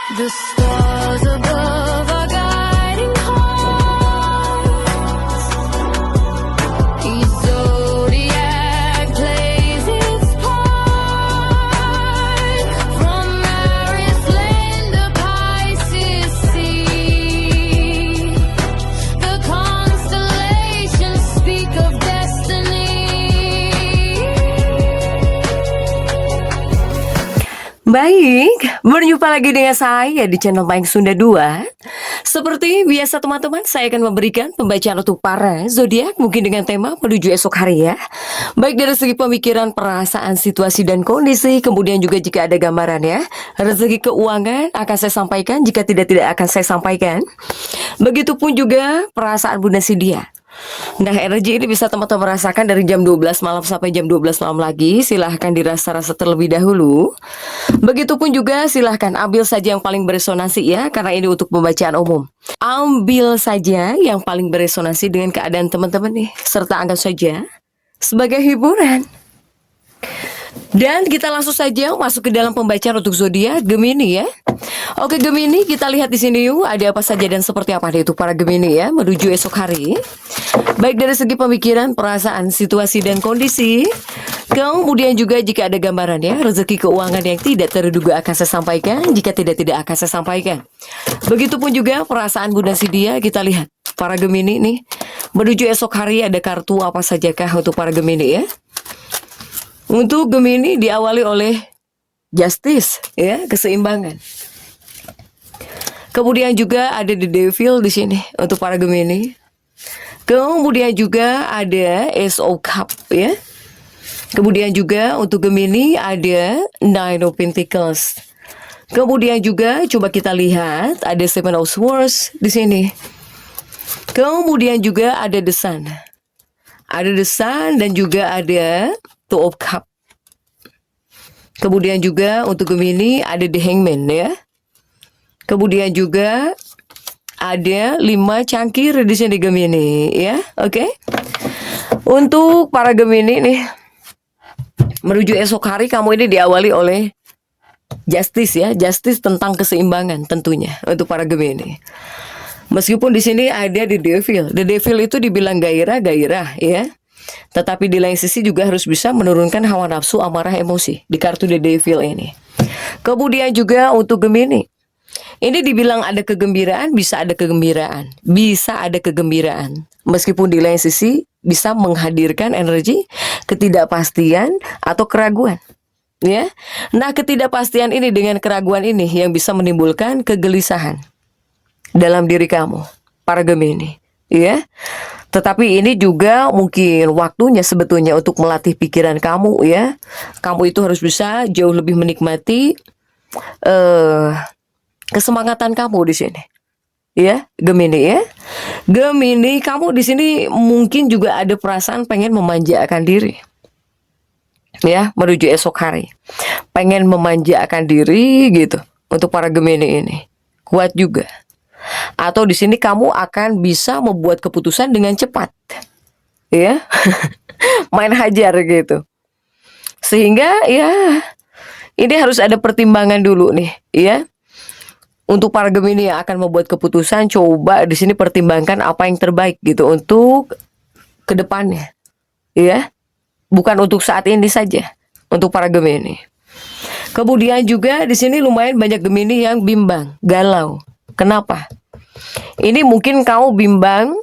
The stars above are guiding hearts. Each zodiac plays its part. From Aries land to Pisces sea, the constellations speak of destiny. Baik, berjumpa lagi dengan saya di channel Mayang Sunda 2. Seperti biasa teman-teman, saya akan memberikan pembacaan untuk para zodiak mungkin dengan tema menuju esok hari ya. Baik dari segi pemikiran, perasaan, situasi dan kondisi, kemudian juga jika ada gambaran ya. Rezeki keuangan akan saya sampaikan, jika tidak akan saya sampaikan. Begitupun juga perasaan Bunda Sidia. Nah, energi ini bisa teman-teman merasakan dari jam 12 malam sampai jam 12 malam lagi. Silahkan dirasa-rasa terlebih dahulu. Begitupun juga silahkan ambil saja yang paling beresonansi ya, karena ini untuk pembacaan umum. Ambil saja yang paling beresonansi dengan keadaan teman-teman nih, serta anggap saja sebagai hiburan. Dan kita langsung saja masuk ke dalam pembacaan untuk zodiak Gemini ya. Oke Gemini, kita lihat di sini yuk ada apa saja dan seperti apa itu para Gemini ya menuju esok hari. Baik dari segi pemikiran, perasaan, situasi dan kondisi. Kemudian juga jika ada gambaran ya, rezeki keuangan yang tidak terduga akan saya sampaikan, jika tidak akan saya sampaikan. Begitupun juga perasaan Bunda Sidia, kita lihat para Gemini nih menuju esok hari ada kartu apa sajakah untuk para Gemini ya. Untuk Gemini diawali oleh Justice ya, keseimbangan. Kemudian juga ada The Devil di sini untuk para Gemini. Kemudian juga ada Ace of Cup ya. Kemudian juga untuk Gemini ada Nine of Pentacles. Kemudian juga coba kita lihat ada Seven of Swords di sini. Kemudian juga ada The Sun. Ada The Sun dan juga ada Two of Cup. Kemudian juga untuk Gemini ada The Hangman ya. Kemudian juga ada 5 cangkir di sini Gemini ya. Oke. Untuk para Gemini nih menuju esok hari kamu ini diawali oleh Justice ya. Justice tentang keseimbangan tentunya untuk para Gemini. Meskipun di sini ada The Devil. The Devil itu dibilang gairah ya. Tetapi di lain sisi juga harus bisa menurunkan hawa nafsu, amarah, emosi di kartu The Devil ini. Kemudian juga untuk Gemini, ini dibilang ada kegembiraan, bisa ada kegembiraan. Meskipun di lain sisi bisa menghadirkan energi ketidakpastian atau keraguan. Ya. Nah, ketidakpastian ini dengan keraguan ini yang bisa menimbulkan kegelisahan dalam diri kamu, para Gemini. Ya. Tetapi ini juga mungkin waktunya sebetulnya untuk melatih pikiran kamu ya. Kamu itu harus bisa jauh lebih menikmati kesemangatan kamu di sini. Ya, Gemini ya. Gemini, kamu di sini mungkin juga ada perasaan pengen memanjakan diri. Ya, menuju esok hari. Pengen memanjakan diri gitu untuk para Gemini ini. Kuat juga. Atau di sini kamu akan bisa membuat keputusan dengan cepat. Ya. Main hajar gitu. Sehingga ya ini harus ada pertimbangan dulu nih, ya. Untuk para Gemini yang akan membuat keputusan, coba di sini pertimbangkan apa yang terbaik gitu untuk kedepannya. Ya. Bukan untuk saat ini saja untuk para Gemini. Kemudian juga di sini lumayan banyak Gemini yang bimbang, galau. Kenapa? Ini mungkin kamu bimbang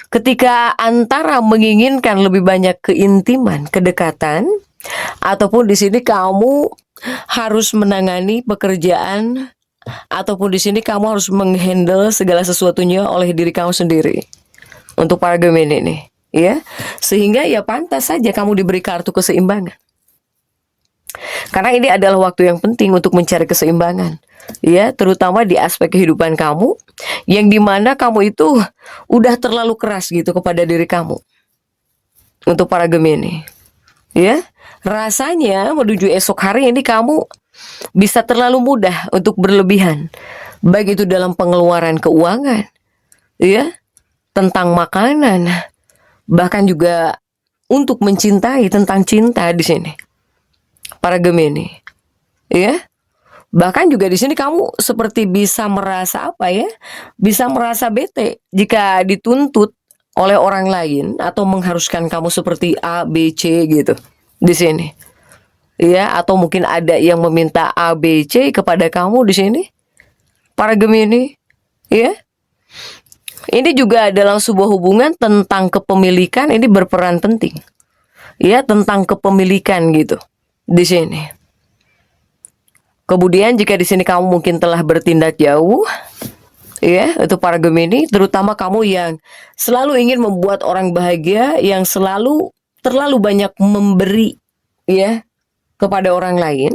ketika antara menginginkan lebih banyak keintiman, kedekatan, ataupun di sini kamu harus menangani pekerjaan, ataupun di sini kamu harus menghandle segala sesuatunya oleh diri kamu sendiri. Untuk para Gemini nih, ya. Sehingga ya pantas saja kamu diberi kartu keseimbangan. Karena ini adalah waktu yang penting untuk mencari keseimbangan. Ya, terutama di aspek kehidupan kamu yang dimana kamu itu udah terlalu keras gitu kepada diri kamu. Untuk para Gemini, ya, rasanya menuju esok hari ini kamu bisa terlalu mudah untuk berlebihan, baik itu dalam pengeluaran keuangan, ya, tentang makanan, bahkan juga untuk mencintai, tentang cinta di sini. Para Gemini, ya. Bahkan juga di sini kamu seperti bisa merasa apa ya? Bisa merasa bete jika dituntut oleh orang lain atau mengharuskan kamu seperti A, B, C gitu di sini. Ya, atau mungkin ada yang meminta A, B, C kepada kamu di sini, para Gemini, ya. Ini juga dalam sebuah hubungan tentang kepemilikan ini berperan penting. Ya, tentang kepemilikan gitu di sini. Kemudian jika di sini kamu mungkin telah bertindak jauh, ya, untuk para Gemini, terutama kamu yang selalu ingin membuat orang bahagia, yang selalu terlalu banyak memberi, ya, kepada orang lain.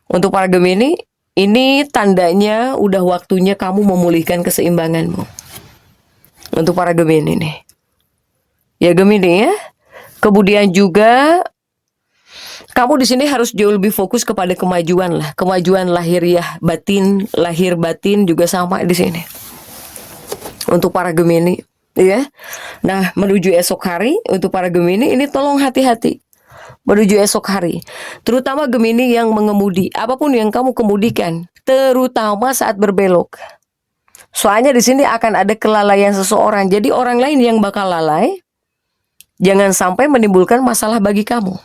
Untuk para Gemini, ini tandanya udah waktunya kamu memulihkan keseimbanganmu. Untuk para Gemini nih. Ya Gemini ya. Kemudian juga kamu di sini harus jauh lebih fokus kepada kemajuan lah, kemajuan lahiriah batin, lahir batin juga sama di sini. Untuk para Gemini, ya. Nah, menuju esok hari untuk para Gemini ini tolong hati-hati. Menuju esok hari, terutama Gemini yang mengemudi, apapun yang kamu kemudikan, terutama saat berbelok. Soalnya di sini akan ada kelalaian seseorang, jadi orang lain yang bakal lalai. Jangan sampai menimbulkan masalah bagi kamu.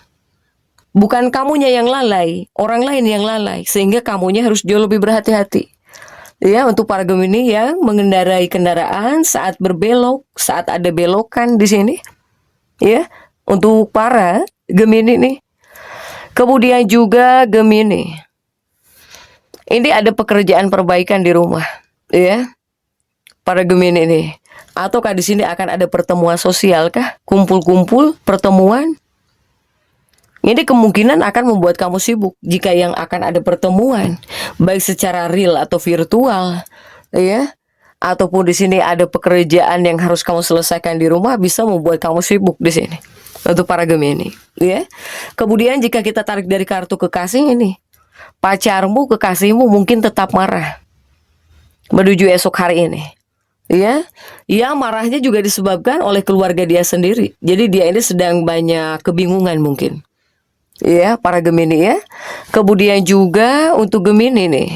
Bukan kamunya yang lalai, orang lain yang lalai, sehingga kamunya harus jauh lebih berhati-hati. Ya, untuk para Gemini yang mengendarai kendaraan saat berbelok, saat ada belokan di sini. Ya, untuk para Gemini nih. Kemudian juga Gemini. Ini ada pekerjaan perbaikan di rumah, ya. Para Gemini nih. Ataukah di sini akan ada pertemuan sosial kah? Kumpul-kumpul, pertemuan. Ini kemungkinan akan membuat kamu sibuk jika yang akan ada pertemuan, baik secara real atau virtual, ya. Ataupun di sini ada pekerjaan yang harus kamu selesaikan di rumah, bisa membuat kamu sibuk di sini. Untuk para Gemini, ya. Kemudian jika kita tarik dari kartu kekasih ini, pacarmu, kekasihmu mungkin tetap marah menuju esok hari ini. Ya, ya marahnya juga disebabkan oleh keluarga dia sendiri. Jadi dia ini sedang banyak kebingungan mungkin. Ya, para Gemini ya. Kemudian juga untuk Gemini nih.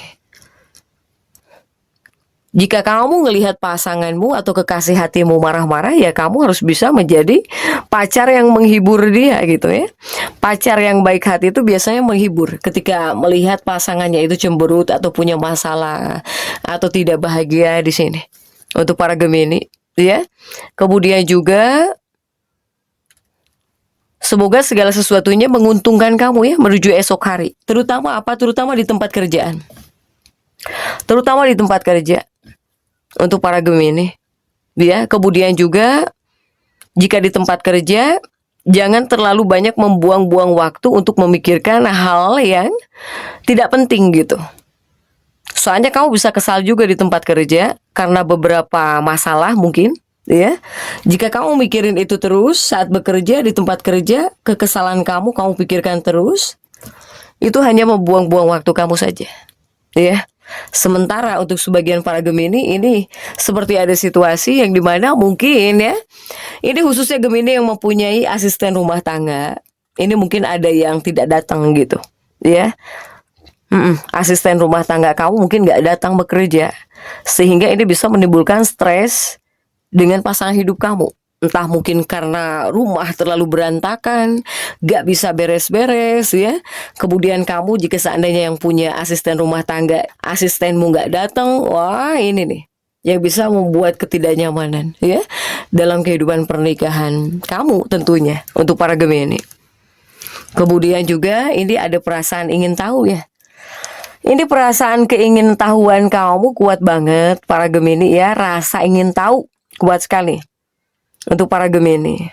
Jika kamu ngelihat pasanganmu atau kekasih hatimu marah-marah, ya kamu harus bisa menjadi pacar yang menghibur dia gitu ya. Pacar yang baik hati itu biasanya menghibur ketika melihat pasangannya itu cemberut atau punya masalah atau tidak bahagia di sini. Untuk para Gemini, ya. Kemudian juga semoga segala sesuatunya menguntungkan kamu ya menuju esok hari. Terutama apa? Terutama di tempat kerjaan. Terutama di tempat kerja. Untuk para Gemini, ya. Kemudian juga jika di tempat kerja, jangan terlalu banyak membuang-buang waktu untuk memikirkan hal yang tidak penting gitu. Soalnya kamu bisa kesal juga di tempat kerja karena beberapa masalah mungkin, ya. Jika kamu mikirin itu terus saat bekerja di tempat kerja, kekesalan kamu pikirkan terus, itu hanya membuang-buang waktu kamu saja, ya. Sementara untuk sebagian para Gemini ini seperti ada situasi yang dimana mungkin ya, ini khususnya Gemini yang mempunyai asisten rumah tangga, ini mungkin ada yang tidak datang gitu, ya. Asisten rumah tangga kamu mungkin nggak datang bekerja, sehingga ini bisa menimbulkan stres dengan pasangan hidup kamu. Entah mungkin karena rumah terlalu berantakan, gak bisa beres-beres ya. Kemudian kamu jika seandainya yang punya asisten rumah tangga, asistenmu gak datang, wah ini nih yang bisa membuat ketidaknyamanan ya dalam kehidupan pernikahan kamu tentunya untuk para Gemini. Kemudian juga ini ada perasaan ingin tahu ya. Ini perasaan keingintahuan kamu kuat banget para Gemini ya, rasa ingin tahu kuat sekali. Untuk para Gemini,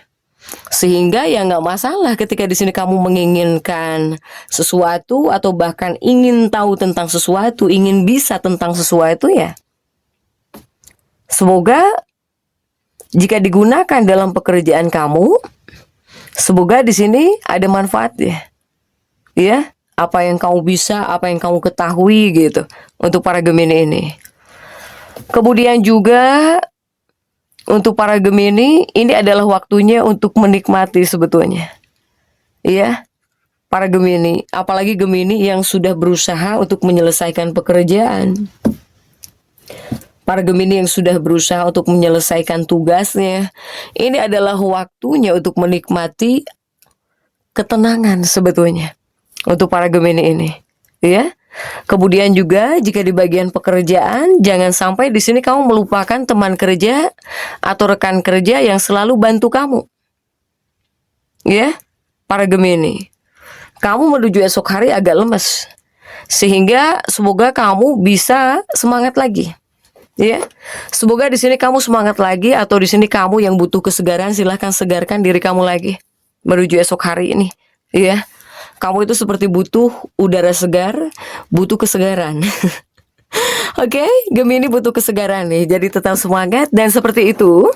sehingga ya nggak masalah ketika di sini kamu menginginkan sesuatu atau bahkan ingin tahu tentang sesuatu, ingin bisa tentang sesuatu ya. Semoga jika digunakan dalam pekerjaan kamu, semoga di sini ada manfaat ya. Ya, apa yang kamu bisa, apa yang kamu ketahui gitu untuk para Gemini ini. Kemudian juga untuk para Gemini, ini adalah waktunya untuk menikmati sebetulnya. Iya. para Gemini, apalagi Gemini yang sudah berusaha untuk menyelesaikan pekerjaan. Para Gemini yang sudah berusaha untuk menyelesaikan tugasnya, ini adalah waktunya untuk menikmati ketenangan sebetulnya untuk para Gemini ini, ya. Kemudian juga jika di bagian pekerjaan, jangan sampai di sini kamu melupakan teman kerja atau rekan kerja yang selalu bantu kamu, ya. Para Gemini, kamu menuju esok hari agak lemes, sehingga semoga kamu bisa semangat lagi. Ya, semoga di sini kamu semangat lagi, atau di sini kamu yang butuh kesegaran, silahkan segarkan diri kamu lagi menuju esok hari ini. Ya, kamu itu seperti butuh udara segar, butuh kesegaran. Oke, Gemini butuh kesegaran nih, jadi tetap semangat. Dan seperti itu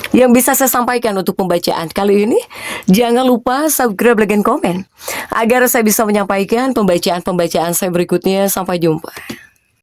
yang bisa saya sampaikan untuk pembacaan kali ini. Jangan lupa subscribe, like, dan komen agar saya bisa menyampaikan pembacaan-pembacaan saya berikutnya. Sampai jumpa.